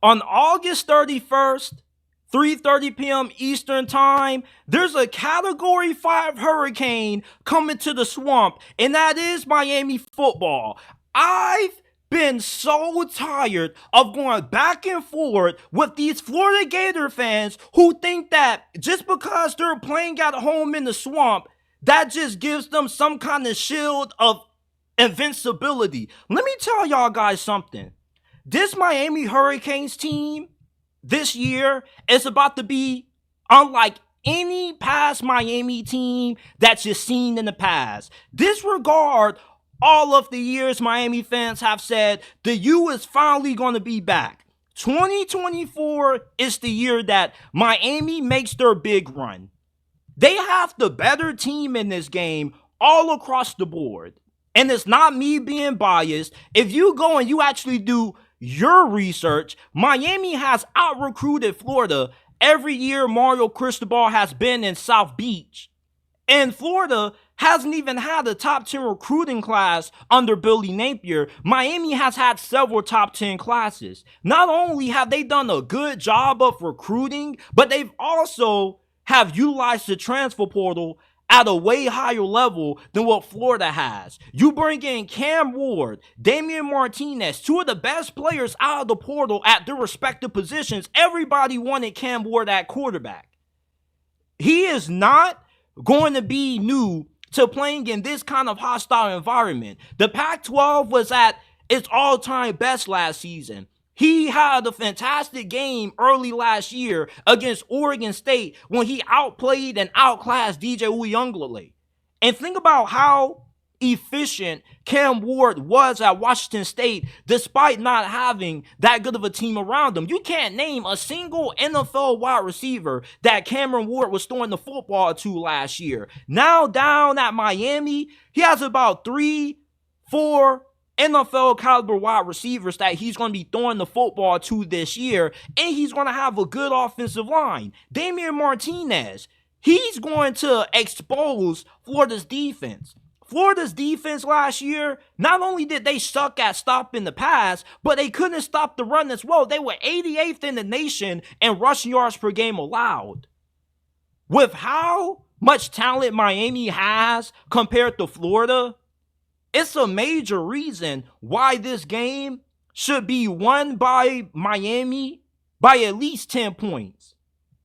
On August 31st, 3:30 p.m. Eastern Time, there's a Category 5 hurricane coming to the swamp, and that is Miami football. I've been so tired of going back and forth with these Florida Gator fans who think that just because they're playing at home in the swamp, that just gives them some kind of shield of invincibility. Let me tell y'all guys something. This Miami Hurricanes team this year is about to be unlike any past Miami team that you've seen in the past. Disregard all of the years Miami fans have said the U is finally going to be back. 2024 is the year that Miami makes their big run. They have the better team in this game all across the board. And it's not me being biased. If you go and you actually do your research, Miami has out-recruited Florida every year Mario Cristobal has been in South Beach. And Florida hasn't even had a top 10 recruiting class under Billy Napier. Miami has had several top 10 classes. Not only have they done a good job of recruiting, but they've also have utilized the transfer portal at a way higher level than what Florida has. You bring in Cam Ward, Damian Martinez, two of the best players out of the portal at their respective positions. Everybody wanted Cam Ward at quarterback. He is not going to be new to playing in this kind of hostile environment. The Pac-12 was at its all-time best last season. He had a fantastic game early last year against Oregon State when he outplayed and outclassed DJ Uiagalelei. And think about how efficient Cam Ward was at Washington State despite not having that good of a team around him. You can't name a single NFL wide receiver that Cameron Ward was throwing the football to last year. Now down at Miami, he has about 3-4 NFL caliber wide receivers that he's going to be throwing the football to this year, and he's going to have a good offensive line. Damian Martinez, he's going to expose Florida's defense. Florida's defense last year, not only did they suck at stopping the pass, but they couldn't stop the run as well. They were 88th in the nation in rushing yards per game allowed. With how much talent Miami has compared to Florida, it's a major reason why this game should be won by Miami by at least 10 points.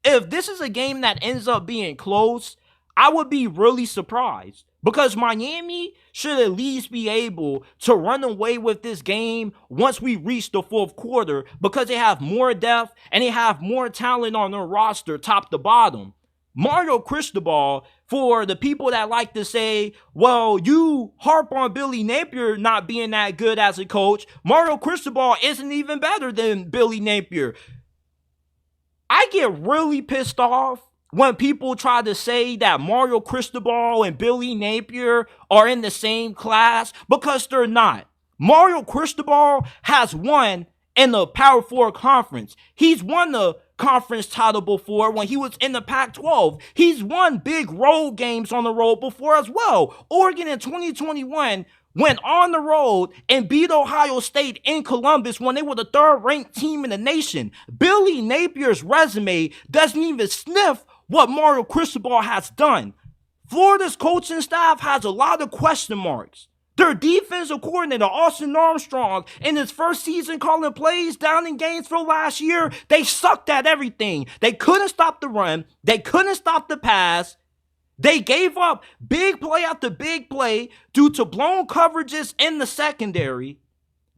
If this is a game that ends up being close, I would be really surprised because Miami should at least be able to run away with this game once we reach the fourth quarter because they have more depth and they have more talent on their roster top to bottom. Mario Cristobal, for the people that like to say, well, you harp on Billy Napier not being that good as a coach, Mario Cristobal isn't even better than Billy Napier. I get really pissed off when people try to say that Mario Cristobal and Billy Napier are in the same class because they're not. Mario Cristobal has won in the Power 4 conference. He's won the conference title before when he was in the Pac-12. He's won big road games on the road before as well. Oregon in 2021 went on the road and beat Ohio State in Columbus when they were the third-ranked team in the nation. Billy Napier's resume doesn't even sniff what Mario Cristobal has done. Florida's coaching staff has a lot of question marks. Their defensive coordinator, Austin Armstrong, in his first season calling plays down in Gainesville last year, they sucked at everything. They couldn't stop the run. They couldn't stop the pass. They gave up big play after big play due to blown coverages in the secondary.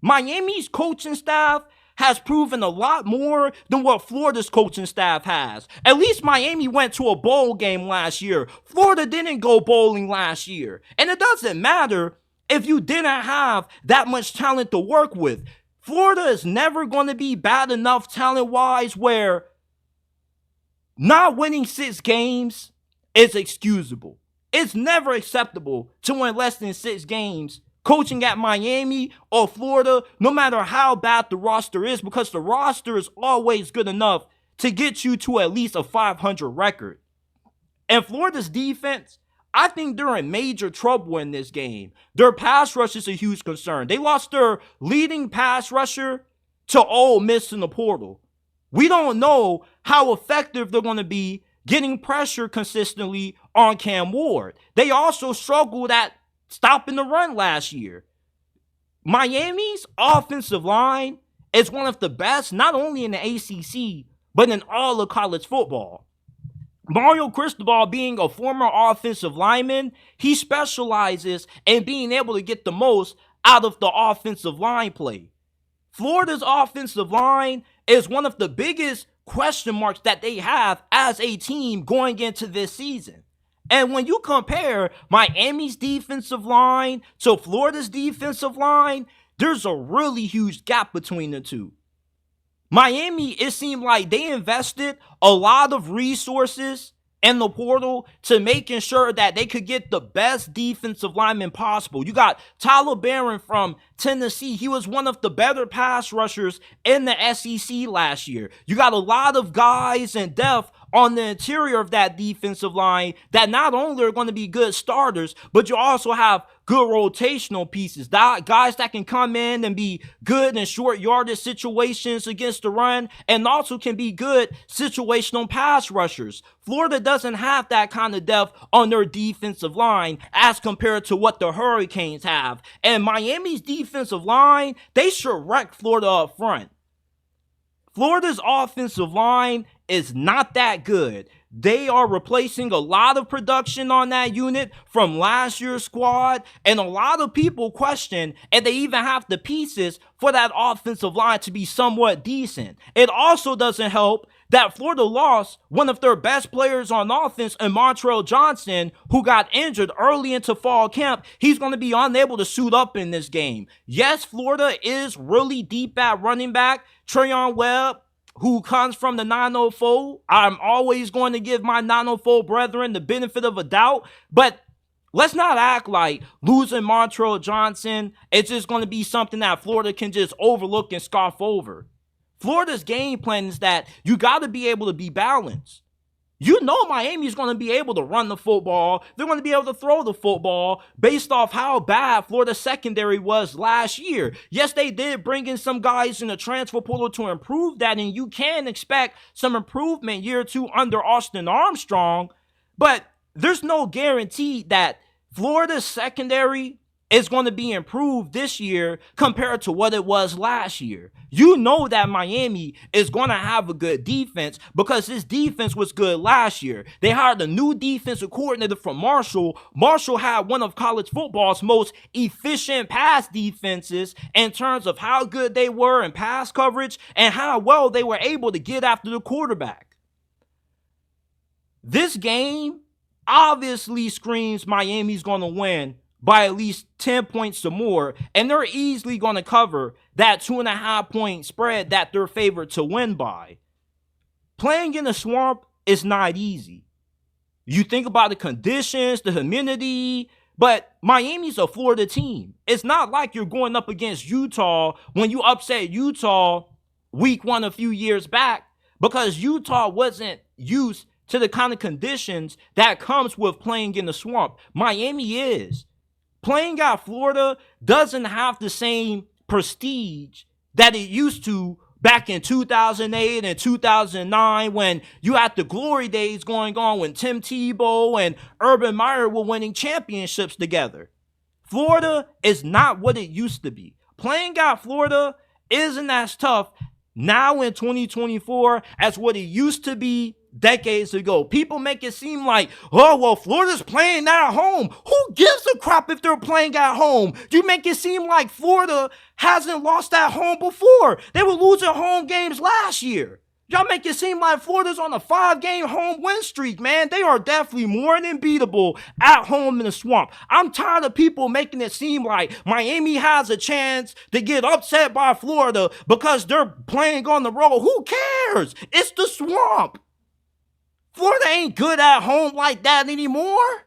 Miami's coaching staff has proven a lot more than what Florida's coaching staff has. At least Miami went to a bowl game last year. Florida didn't go bowling last year. And it doesn't matter if you didn't have that much talent to work with. Florida is never going to be bad enough talent-wise where not winning 6 games is excusable. It's never acceptable to win less than 6 games coaching at Miami or Florida, no matter how bad the roster is, because the roster is always good enough to get you to at least a 500 record. And Florida's defense, I think they're in major trouble in this game. Their pass rush is a huge concern. They lost their leading pass rusher to Ole Miss in the portal. We don't know how effective they're going to be getting pressure consistently on Cam Ward. They also struggled at stopping the run last year. Miami's offensive line is one of the best, not only in the ACC, but in all of college football. Mario Cristobal, being a former offensive lineman, he specializes in being able to get the most out of the offensive line play. Florida's offensive line is one of the biggest question marks that they have as a team going into this season. And when you compare Miami's defensive line to Florida's defensive line, there's a really huge gap between the two. Miami, it seemed like they invested a lot of resources in the portal to making sure that they could get the best defensive lineman possible. You got Tyler Barron from Tennessee. He was one of the better pass rushers in the SEC last year. You got a lot of guys in depth on the interior of that defensive line that not only are going to be good starters, but you also have good rotational pieces, guys that can come in and be good in short yardage situations against the run, and also can be good situational pass rushers. Florida doesn't have that kind of depth on their defensive line as compared to what the Hurricanes have. And Miami's defensive line, they should wreck Florida up front. Florida's offensive line is not that good. They are replacing a lot of production on that unit from last year's squad, and a lot of people question if they even have the pieces for that offensive line to be somewhat decent. It also doesn't help that Florida lost one of their best players on offense in Montrell Johnson, who got injured early into fall camp. He's going to be unable to suit up in this game. Yes, Florida is really deep at running back. Treyon Webb, who comes from the 904. I'm always going to give my 904 brethren the benefit of a doubt, but let's not act like losing Montrell Johnson, it's just going to be something that Florida can just overlook and scoff over. Florida's game plan is that you got to be able to be balanced. You know Miami's going to be able to run the football. They're going to be able to throw the football based off how bad Florida's secondary was last year. Yes, they did bring in some guys in the transfer portal to improve that, and you can expect some improvement year two under Austin Armstrong, but there's no guarantee that Florida's secondary is going to be improved this year compared to what it was last year. You know that Miami is going to have a good defense because this defense was good last year. They hired a new defensive coordinator from Marshall. Marshall had one of college football's most efficient pass defenses in terms of how good they were in pass coverage and how well they were able to get after the quarterback. This game obviously screams Miami's going to win by at least 10 points or more, and they're easily going to cover that 2.5-point spread that they're favored to win by. Playing in the swamp is not easy. You think about the conditions, the humidity, but Miami's a Florida team. It's not like you're going up against Utah when you upset Utah week one a few years back, because Utah wasn't used to the kind of conditions that comes with playing in the swamp. Miami is. Playing at Florida doesn't have the same prestige that it used to back in 2008 and 2009 when you had the glory days going on when Tim Tebow and Urban Meyer were winning championships together. Florida is not what it used to be. Playing at Florida isn't as tough now in 2024 as what it used to be decades ago. People make it seem like, oh, well, Florida's playing at home. Who gives a crap if they're playing at home? You make it seem like Florida hasn't lost at home before. They were losing home games last year. Y'all make it seem like Florida's on a 5-game home win streak, man. They are definitely more than beatable at home in the swamp. I'm tired of people making it seem like Miami has a chance to get upset by Florida because they're playing on the road. Who cares? It's the swamp. Florida ain't good at home like that anymore.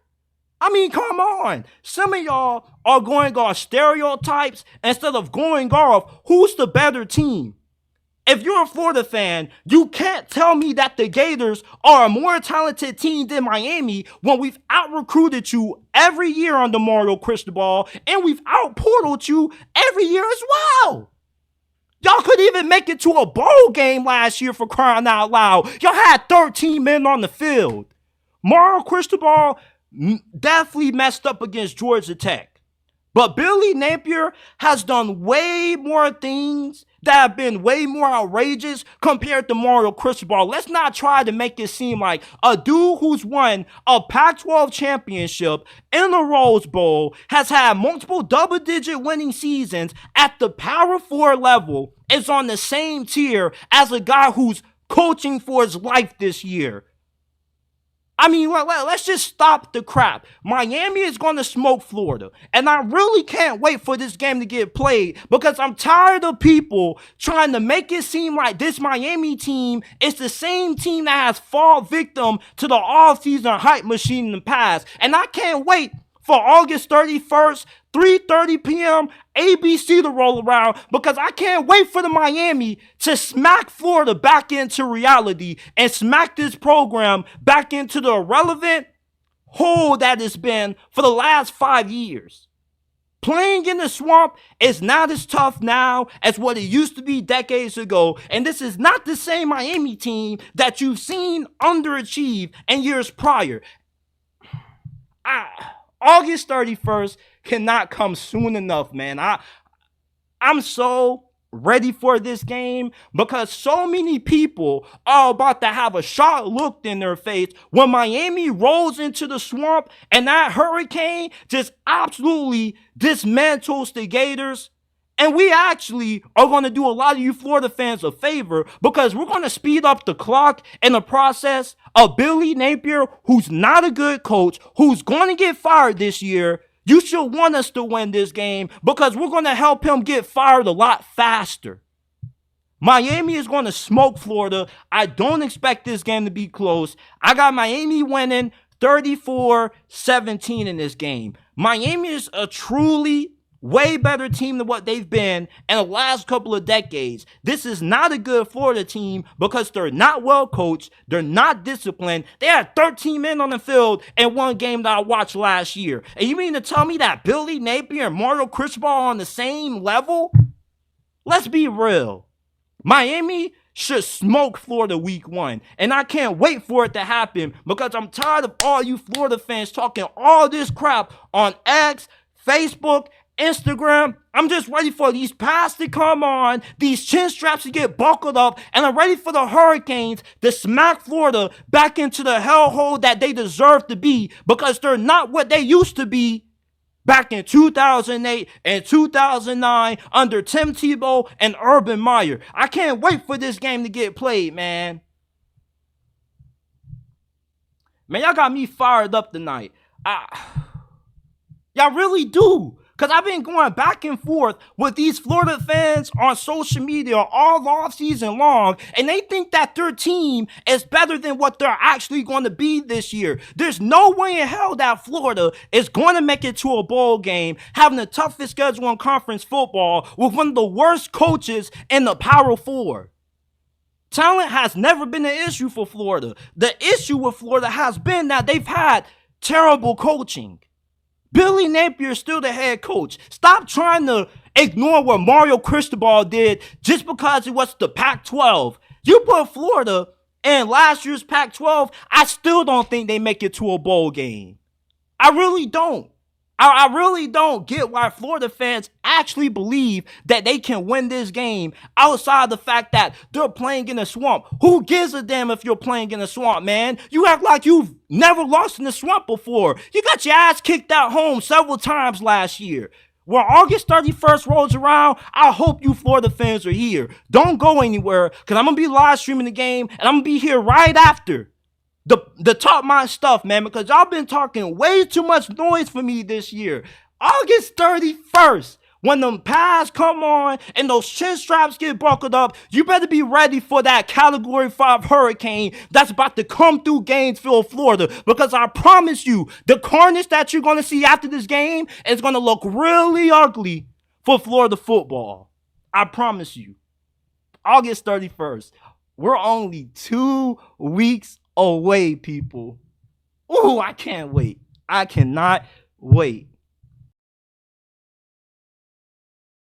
I mean, come on. Some of y'all are going off stereotypes instead of going off who's the better team. If you're a Florida fan, you can't tell me that the Gators are a more talented team than Miami when we've out-recruited you every year under Mario Cristobal and we've out-portaled you every year as well. Y'all could even make it to a bowl game last year, for crying out loud. Y'all had 13 men on the field. Mario Cristobal definitely messed up against Georgia Tech. But Billy Napier has done way more things that have been way more outrageous compared to Mario Cristobal. Let's not try to make it seem like a dude who's won a Pac-12 championship in the Rose Bowl, has had multiple double-digit winning seasons at the Power 4 level, is on the same tier as a guy who's coaching for his life this year. I mean, let's just stop the crap. Miami is going to smoke Florida. And I really can't wait for this game to get played, because I'm tired of people trying to make it seem like this Miami team is the same team that has fallen victim to the offseason hype machine in the past. And I can't wait for August 31st, 3:30 p.m. ABC to roll around, because I can't wait for the Miami to smack Florida back into reality and smack this program back into the irrelevant hole that it's been for the last 5 years. Playing in the swamp is not as tough now as what it used to be decades ago, and this is not the same Miami team that you've seen underachieve in years prior. August 31st cannot come soon enough, man. I'm so ready for this game, because so many people are about to have a shocked look in their face when Miami rolls into the swamp and that hurricane just absolutely dismantles the Gators. And we actually are going to do a lot of you Florida fans a favor, because we're going to speed up the clock in the process of Billy Napier, who's not a good coach, who's going to get fired this year. You should want us to win this game, because we're going to help him get fired a lot faster. Miami is going to smoke Florida. I don't expect this game to be close. I got Miami winning 34-17 in this game. Miami is a truly way better team than what they've been in the last couple of decades. This is not a good Florida team, because they're not well coached. They're not disciplined. They had 13 men on the field in one game that I watched last year. And you mean to tell me that Billy Napier and Mario Cristobal are on the same level? Let's be real. Miami should smoke Florida week 1. And I can't wait for it to happen, because I'm tired of all you Florida fans talking all this crap on X, Facebook, Instagram. I'm just ready for these pads to come on, these chin straps to get buckled up, and I'm ready for the Hurricanes to smack Florida back into the hellhole that they deserve to be, because they're not what they used to be back in 2008 and 2009 under Tim Tebow and Urban Meyer. I can't wait for this game to get played, man. Man, y'all got me fired up tonight. Y'all really do. Because I've been going back and forth with these Florida fans on social media all off season long, and they think that their team is better than what they're actually going to be this year. There's no way in hell that Florida is going to make it to a bowl game, having the toughest schedule in conference football with one of the worst coaches in the Power 4. Talent has never been an issue for Florida. The issue with Florida has been that they've had terrible coaching. Billy Napier is still the head coach. Stop trying to ignore what Mario Cristobal did just because it was the Pac-12. You put Florida in last year's Pac-12, I still don't think they make it to a bowl game. I really don't. I really don't get why Florida fans actually believe that they can win this game outside the fact that they're playing in a swamp. Who gives a damn if you're playing in a swamp, man? You act like you've never lost in the swamp before. You got your ass kicked out home several times last year. When August 31st rolls around, I hope you Florida fans are here. Don't go anywhere, because I'm going to be live streaming the game, and I'm going to be here right after. The top my stuff, man, because y'all been talking way too much noise for me this year. August 31st, when them pads come on and those chin straps get buckled up, you better be ready for that Category 5 hurricane that's about to come through Gainesville, Florida. Because I promise you, the carnage that you're going to see after this game is going to look really ugly for Florida football. I promise you. August 31st. We're only 2 weeks away, people. Ooh, I can't wait. I cannot wait.